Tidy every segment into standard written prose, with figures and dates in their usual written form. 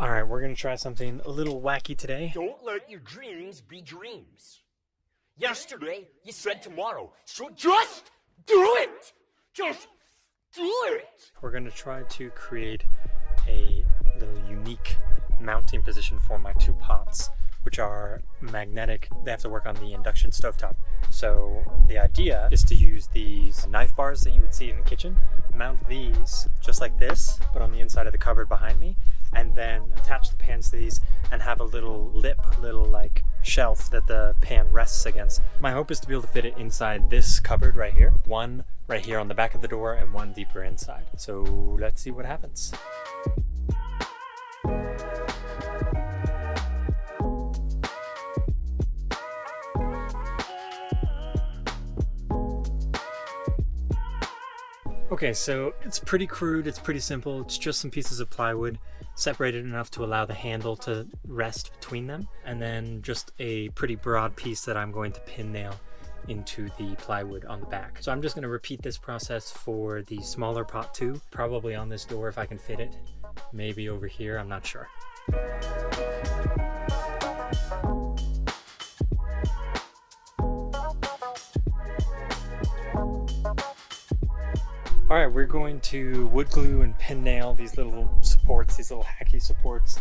Alright, we're gonna try something a little wacky today. Don't let your dreams be dreams. Yesterday, you said tomorrow, so just do it! Just do it! We're gonna try to create a little unique mounting position for my two pots, which are magnetic. They have to work on the induction stovetop. So the idea is to use these knife bars that you would see in the kitchen, mount these just like this, but on the inside of the cupboard behind me, and then attach the pans to these and have a little lip, little like shelf that the pan rests against. My hope is to be able to fit it inside this cupboard right here, one right here on the back of the door and one deeper inside. So let's see what happens. Okay, so it's pretty crude, it's pretty simple. It's just some pieces of plywood separated enough to allow the handle to rest between them, and then just a pretty broad piece that I'm going to pin nail into the plywood on the back. So I'm just going to repeat this process for the smaller pot too, probably on this door if I can fit it, maybe over here, I'm not sure. Alright, we're going to wood glue and pin nail these little supports, these little hacky supports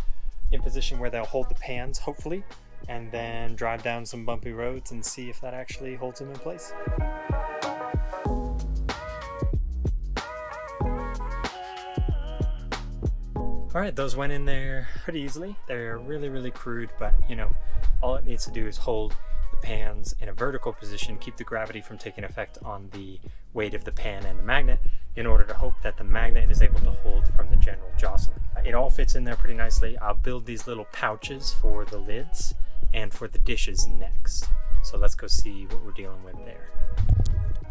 in position where they'll hold the pans, hopefully, and then drive down some bumpy roads and see if that actually holds them in place. Alright, those went in there pretty easily. They're really crude, but you know, all it needs to do is hold the pans in a vertical position, keep the gravity from taking effect on the weight of the pan and the magnet, in order to hope that the magnet is able to hold from the general jostling. It all fits in there pretty nicely. I'll build these little pouches for the lids and for the dishes next. So let's go see what we're dealing with there.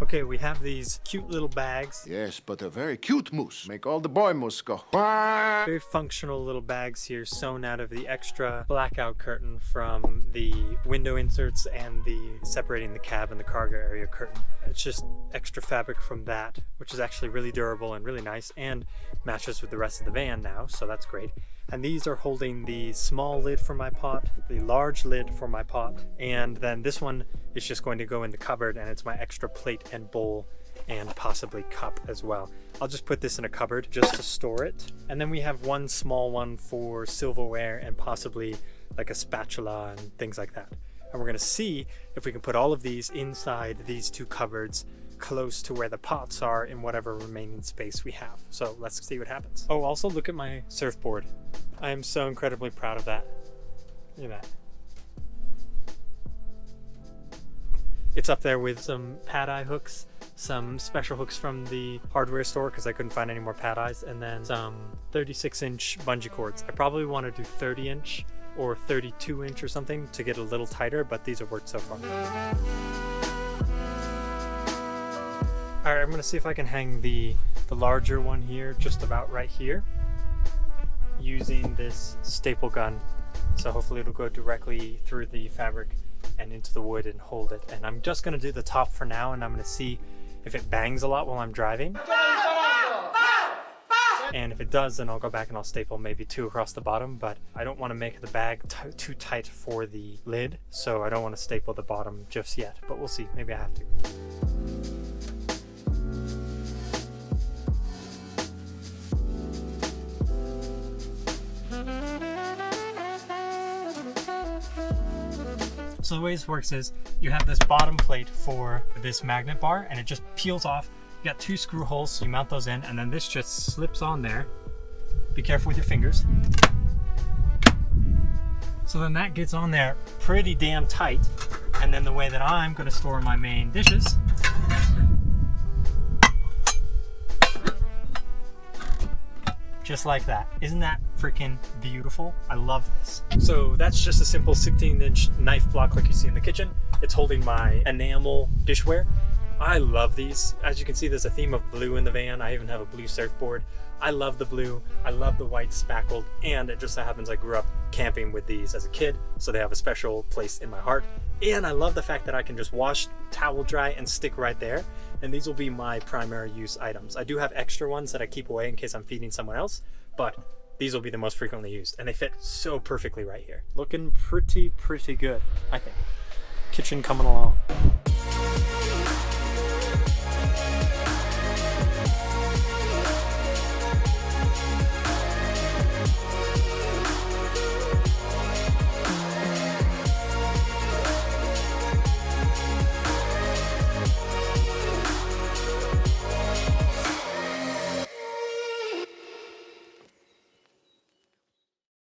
Okay, we have these cute little bags. Yes, but a very cute moose. Make all the boy moose go. Very functional little bags here, sewn out of the extra blackout curtain from the window inserts and the separating the cab and the cargo area curtain. It's just extra fabric from that, which is actually really durable and really nice and matches with the rest of the van now, so that's great. And these are holding the small lid for my pot, the large lid for my pot, and then this one is just going to go in the cupboard, and it's my extra plate and bowl and possibly cup as well. I'll just put this in a cupboard just to store it. And then we have one small one for silverware and possibly like a spatula and things like that. And we're gonna see if we can put all of these inside these two cupboards close to where the pots are in whatever remaining space we have. So let's see what happens. Oh, also look at my surfboard. I am so incredibly proud of that. Look at that. It's up there with some pad-eye hooks, some special hooks from the hardware store because I couldn't find any more pad-eyes, and then some 36-inch bungee cords. I probably want to do 30-inch or 32-inch or something to get a little tighter, but these have worked so far. Alright, I'm going to see if I can hang the larger one here, just about right here, using this staple gun. So hopefully it'll go directly through the fabric and into the wood and hold it. And I'm just going to do the top for now, and I'm going to see if it bangs a lot while I'm driving. And if it does, then I'll go back and I'll staple maybe 2 across the bottom, but I don't want to make the bag too tight for the lid, so I don't want to staple the bottom just yet, but we'll see. Maybe I have to. So the way this works is you have this bottom plate for this magnet bar, and it just peels off. You got 2 screw holes, so you mount those in, and then this just slips on there. Be careful with your fingers. So then that gets on there pretty damn tight, and then the way that I'm going to store my main dishes just like that. Isn't that freaking beautiful? I love this. So that's just a simple 16-inch knife block like you see in the kitchen. It's holding my enamel dishware. I love these. As you can see, there's a theme of blue in the van. I even have a blue surfboard. I love the blue. I love the white spackled, and it just so happens I grew up camping with these as a kid, so they have a special place in my heart. And I love the fact that I can just wash, towel dry, and stick right there. And these will be my primary use items. I do have extra ones that I keep away in case I'm feeding someone else, but these will be the most frequently used, and they fit so perfectly right here. Looking pretty good, I think. Kitchen coming along.